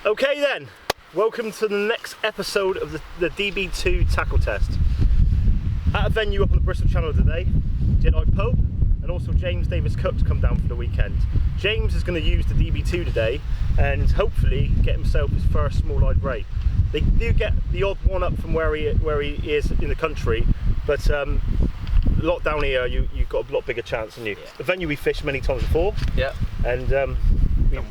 Okay then, welcome to the next episode of the DB2 tackle test. At a venue up on the Bristol Channel today, Jedi Pope and also James Davies Cooke to come down for the weekend. James is going to use the DB2 today and hopefully get himself his first small-eyed ray. They do get the odd one up from where he is in the country, but a lot down here you've got a lot bigger chance than you. Yeah. The venue we fished many times before, yeah, and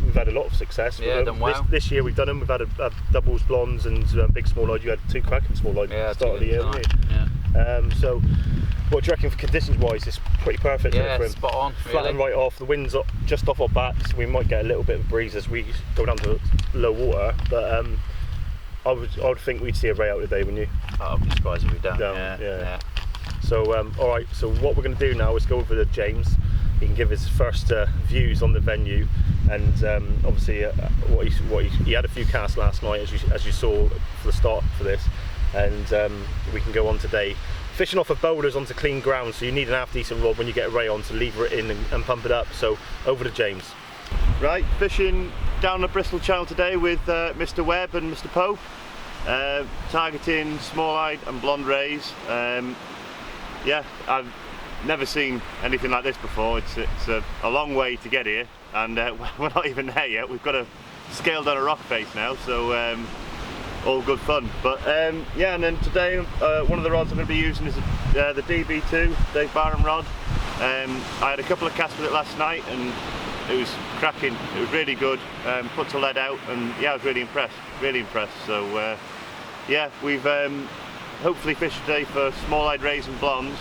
we've had a lot of success. Yeah, done well. This year we've done them. We've had a doubles, blondes, and big small-eyed. You had two cracking small-eyed at the start of the year, didn't you? Yeah. So, what do you reckon for conditions-wise? It's pretty perfect. Yeah, for him. Spot on. Flat and right off. The wind's up, just off our backs. We might get a little bit of breeze as we go down to low water, but I would think we'd see a ray out today, wouldn't you? I'd be surprised if we don't. Yeah. So, all right. So what we're going to do now is go over to James. He can give his first views on the venue, and obviously he had a few casts last night, as you saw for the start for this, and we can go on today fishing off of boulders onto clean ground. So you need an half decent rod when you get a ray on to lever it in and pump it up. So over to James. Right, fishing down the Bristol Channel today with Mr. Webb and Mr. Pope, targeting small-eyed and blonde rays. Yeah, I've never seen anything like this before. It's a long way to get here, and we're not even there yet. We've got to scale down a rock face now, so all good fun. But yeah, and then today one of the rods I'm going to be using is the DB2, the Barham rod. I had a couple of casts with it last night, and it was cracking. It was really good. Put the lead out, and yeah, I was really impressed. So yeah, we've hopefully fished today for small-eyed rays and blondes.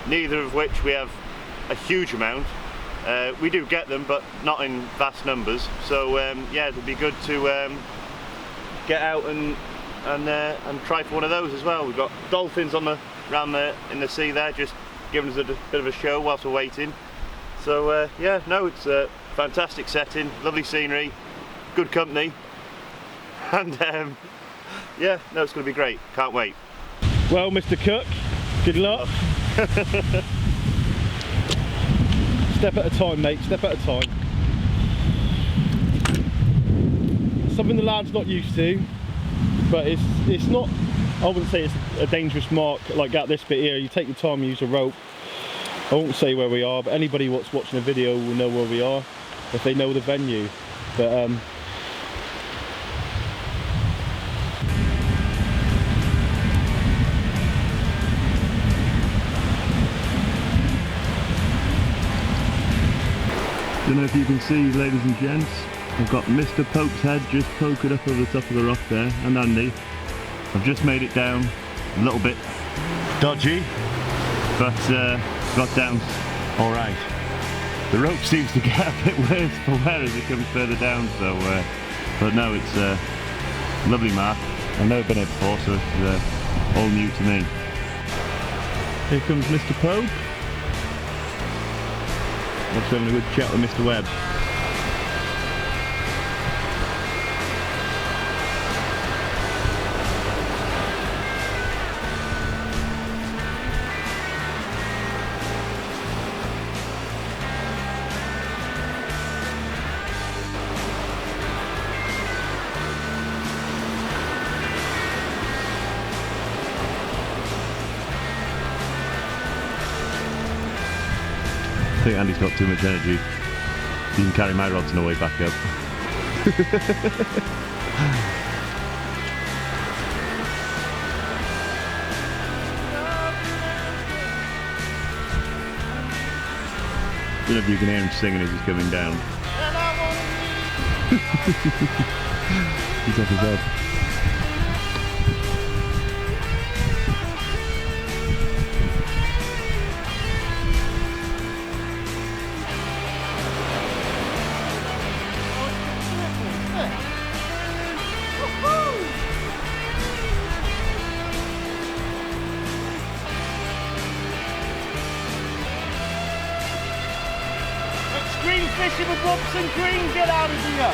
Neither of which we have a huge amount. We do get them, but not in vast numbers. So yeah, it'd be good to get out and try for one of those as well. We've got dolphins in the sea there, just giving us a bit of a show whilst we're waiting. So yeah, no, it's a fantastic setting, lovely scenery, good company, and yeah, no, it's going to be great. Can't wait. Well, Mr. Cooke, good luck. Step at a time, mate, step at a time. Something the lad's not used to, but it's not, I wouldn't say it's a dangerous mark like at this bit here. You take your time, use a rope. I won't say where we are, but anybody what's watching the video will know where we are if they know the venue. But don't know if you can see, ladies and gents, I've got Mr. Pope's head just poking up over the top of the rock there, and Andy. I've just made it down, a little bit dodgy, but got down alright. The rope seems to get a bit worse for wear as it comes further down, so but no, it's a lovely mark. I've never been here before, so it's all new to me. Here comes Mr. Pope. Let's have a good chat with Mr. Webb. I think Andy's got too much energy. You can carry my rods on the way back up. I don't know if you can hear him singing as he's coming down. He's off his head. Green fishing with Robson Green, get out of here!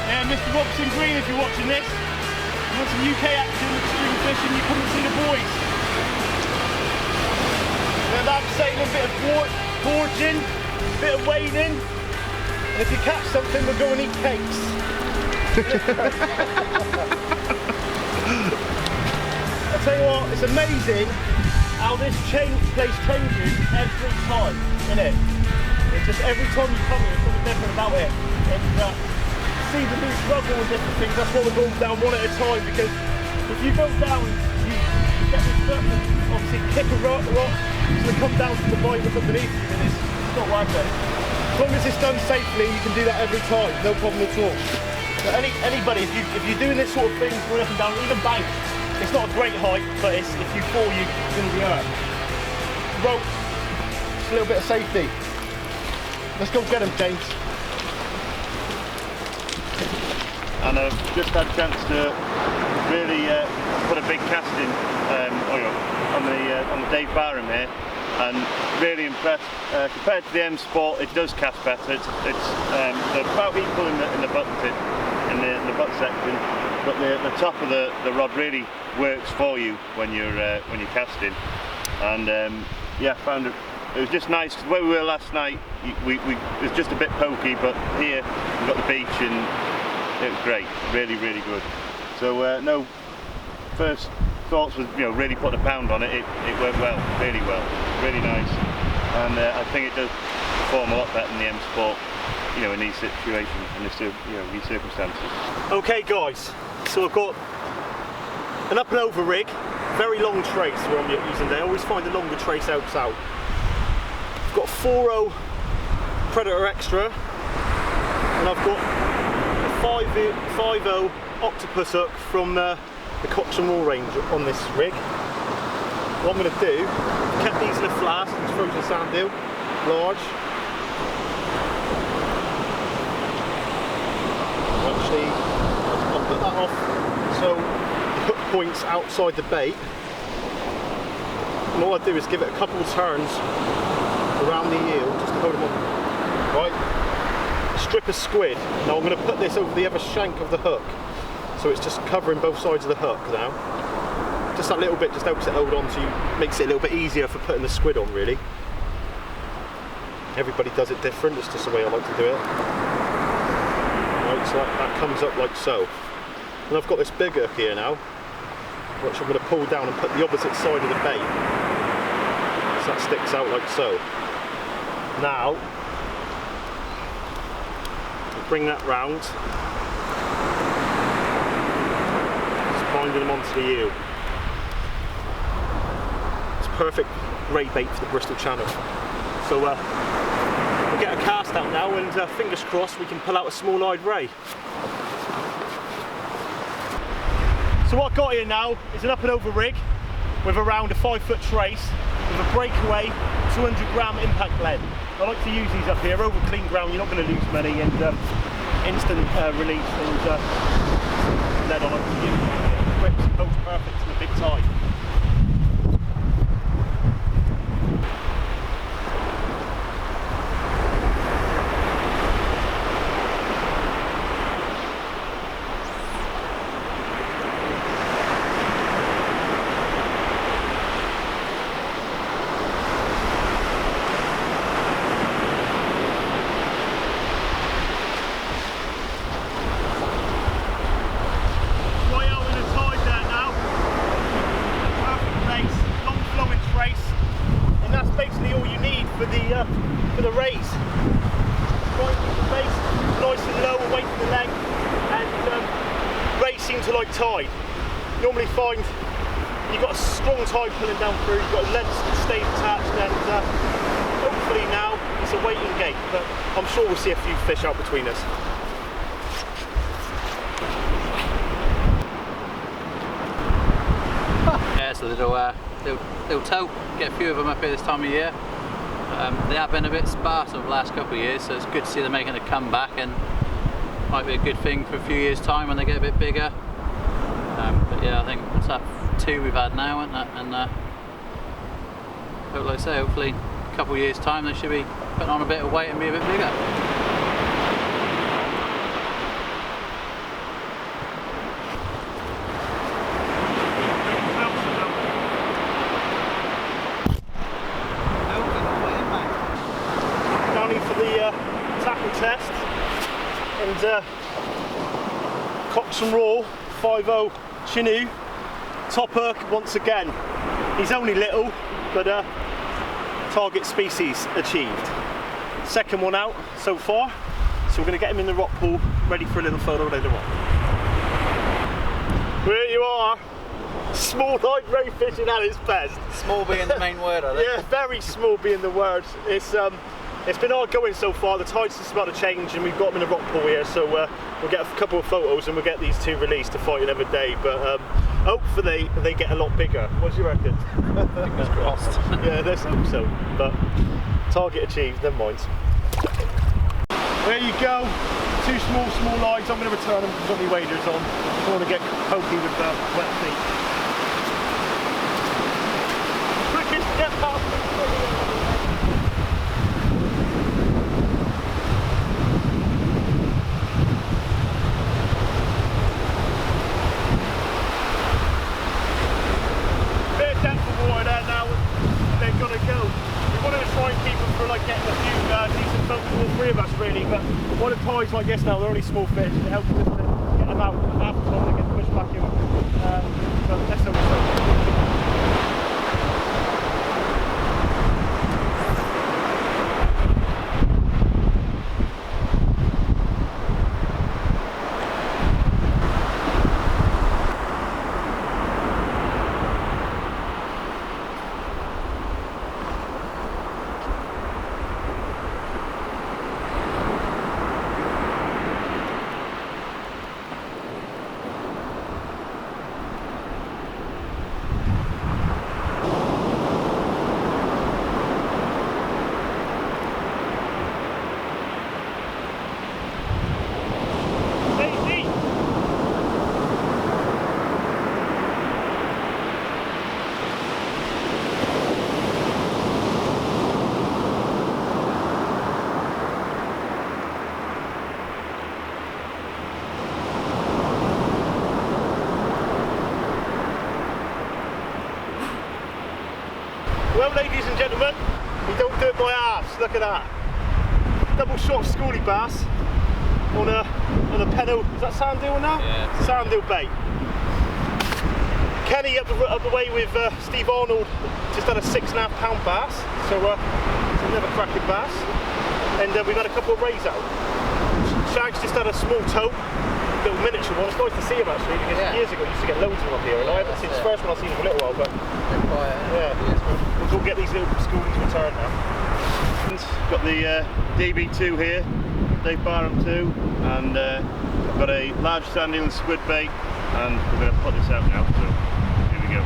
Yeah, Mr. Robson Green, if you're watching this, you want some UK action with string fishing, you come and see the boys. Yeah, bit of abseiling, a bit of gorging, a bit of wading. And if you catch something, we'll go and eat cakes. I tell you what, it's amazing how this place changes every time, isn't it? It's just every time you come here, there's something different about it. And see the new struggle and different things. That's why we're going down one at a time, because if you go down, you get this stuff and obviously kick a rock, it's going to come down to the bite that's underneath you, and it's not worth it. As long as it's done safely, you can do that every time, no problem at all. But anybody, if you're doing this sort of thing, going up and down, even bank, it's not a great height, but if you fall, you're going to be hurt. Rope, just a little bit of safety. Let's go get them, James. And I've just had a chance to really put a big cast in on the Dave Barham here, and really impressed. Compared to the M Sport, it does cast better. It's they're about equal in the butt tip, in the butt section, but the top of the rod really works for you when you're casting. And yeah, found it was just nice. The way we were last night, it was just a bit pokey, but here we've got the beach and it was great, really good. So no, first thoughts was really putting a pound on it. It went well, really nice, and I think it does perform a lot better than the M Sport, in these situations, in these circumstances. Okay, guys, so I've got an up and over rig, very long trace where I'm using there. I always find the longer trace helps out. I've got a 4.0 Predator Extra, and I've got 5.0 octopus hook from the Cox and Wall range on this rig. What I'm going to do, I've kept these in a flask, it's frozen sand deal, large. Actually, I'll put that off so the hook points outside the bait. And all I do is give it a couple of turns around the eel just to hold them on. Right. Strip of squid. Now I'm going to put this over the other shank of the hook, so it's just covering both sides of the hook now. Just that little bit just helps it hold on to you, makes it a little bit easier for putting the squid on, really. Everybody does it different, it's just the way I like to do it. Right, so that comes up like so. And I've got this big hook here now, which I'm going to pull down and put the opposite side of the bait. So that sticks out like so. Now, bring that round, just binding them onto the eel. It's perfect ray bait for the Bristol Channel. So we'll get a cast out now, and fingers crossed we can pull out a small-eyed ray. So what I've got here now is an up and over rig with around a 5-foot trace with a breakaway 200-gram impact lead. I like to use these up here over clean ground. You're not going to lose money, and instant release and lead on it. Grips and holds perfect in a big tide. For the raise. Right with the base, nice and low, away from the leg, and racing to like tide. Normally find you've got a strong tide pulling down through, you've got legs staying attached, and hopefully now it's a waiting gate, but I'm sure we'll see a few fish out between us. Yeah, it's a little tote. Get a few of them up here this time of year. They have been a bit sparse over the last couple of years, so it's good to see them making a comeback, and might be a good thing for a few years' time when they get a bit bigger. But yeah, I think what's that, 2 we've had now, isn't it? And like I say, hopefully a couple of years' time they should be putting on a bit of weight and be a bit bigger. Cox and Raw 5.0 Chinook topper once again. He's only little, but target species achieved. Second one out so far, so we're going to get him in the rock pool, ready for a little photo later on. Here you are, small light ray fishing at its best. Small being the main word, I think. Yeah, very small being the word. It's been hard going so far. The tide's just about to change, and we've got them in the rock pool here, so we'll get a couple of photos and we'll get these two released to fight another day. But hopefully they get a lot bigger. What do you reckon? Fingers crossed. Yeah, let's hope so. But target achieved, never mind. There you go. Two small lines. I'm going to return them because I've got my waders on. I don't want to get pokey with wet feet. Quickest get past. Really, but what it ties like this now, they're only small fish, it helps us get them out half the time they get pushed back in. But let's hope so. Well, ladies and gentlemen, we don't do it by halves. Look at that. Double shot schoolie bass on a pedal. Is that sand deal now? Yeah. Sand deal bait. Kenny up the way with Steve Arnold just had a 6.5 pound bass. So it's another cracking bass. And we've had a couple of rays out. Shag's just had a small tote. Little miniature one. It's nice to see him actually, because years ago I used to get loads of them up here, and I haven't seen this first one I've seen him for a little while, but we'll get these little schoolies returned now. Got the DB2 here, Dave Barham 2, and I've got a large sand eel and squid bait, and we're going to put this out now, so here we go.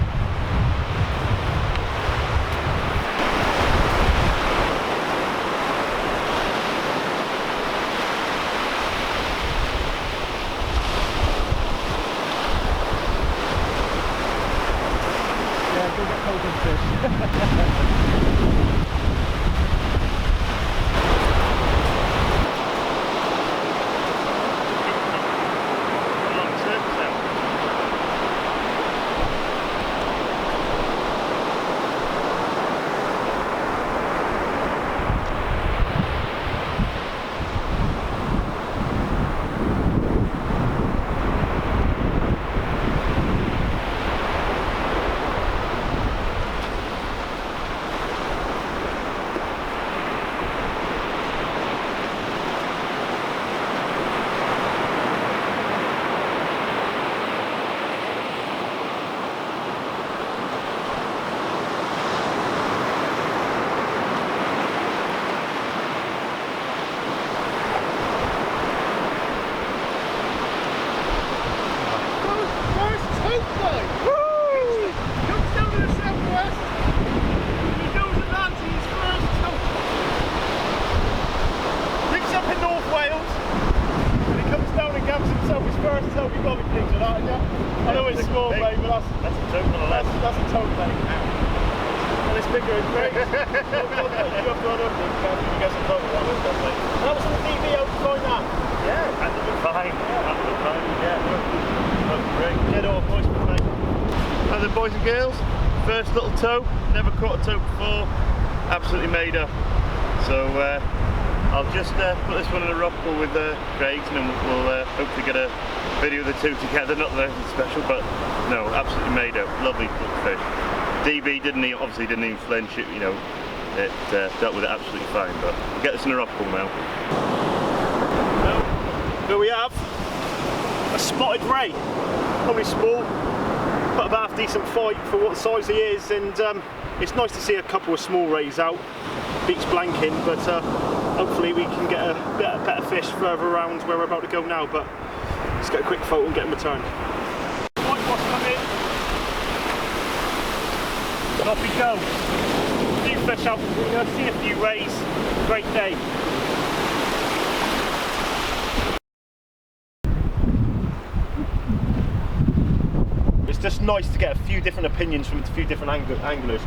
I know it's small, mate, but that's a tote on the left. That's a tote, mate. And it's bigger and great. You have gone up and you get some photos on it, mate. That was the DB outside that. Yeah. At the time. Yeah. At the time, yeah. That's great. Get off, boys, mate. And then, boys and girls, first little tote. Never caught a tote before. Absolutely made her. So, I'll just put this one in a rock pool with Craig's, and then we'll hopefully get a video of the two together. Not that anything special, but no, absolutely made out. Lovely fish. DB obviously didn't even flinch. It, you know, it dealt with it absolutely fine. But we'll get this in a rock pool now. Well, here we have a spotted ray. Probably small, but a half decent fight for what size he is, and it's nice to see a couple of small rays out. Beats blanking, but hopefully we can get a better fish further around where we're about to go now. But let's get a quick photo and get him returned. Whitewash come in. And off we go. A few fish out, we're going to see a few rays. Great day. It's just nice to get a few different opinions from a few different anglers.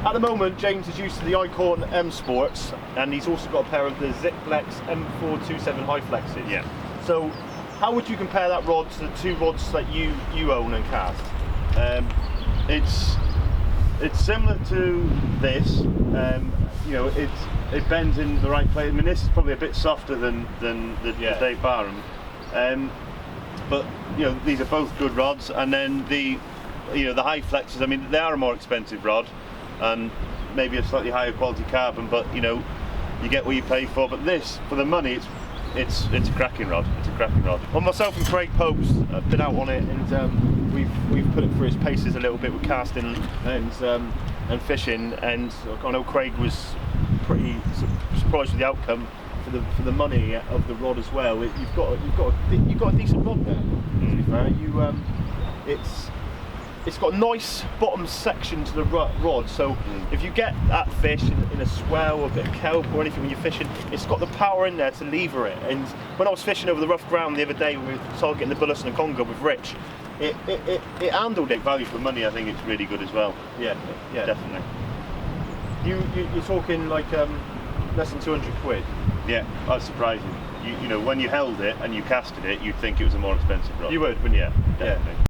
At the moment, James is used to the Icon M Sports, and he's also got a pair of the Zipflex M427 high flexes. Yeah. So, how would you compare that rod to the two rods that you own and cast? It's similar to this. You know, it bends in the right place. I mean, this is probably a bit softer than the Dave Barham. But you know, these are both good rods, and then the high flexes. I mean, they are a more expensive rod, and maybe a slightly higher quality carbon, but you know, you get what you pay for. But this, for the money, it's a cracking rod. It's a cracking rod. Well, myself and Craig Popes have been out on it, and we've put it through its paces a little bit with casting and fishing. And I know Craig was pretty surprised with the outcome. For the money of the rod as well, you've got a decent rod there. To be fair, it's got a nice bottom section to the rod. So if you get that fish in a swell or a bit of kelp or anything when you're fishing, it's got the power in there to lever it. And when I was fishing over the rough ground the other day with targeting the Bullets and the Congo with Rich, it handled it. Value for money, I think it's really good as well. Yeah, Definitely. You're talking like less than 200 quid. Yeah, that's surprising. You know, when you held it and you casted it, you'd think it was a more expensive rod. You would, wouldn't you? Yeah, definitely.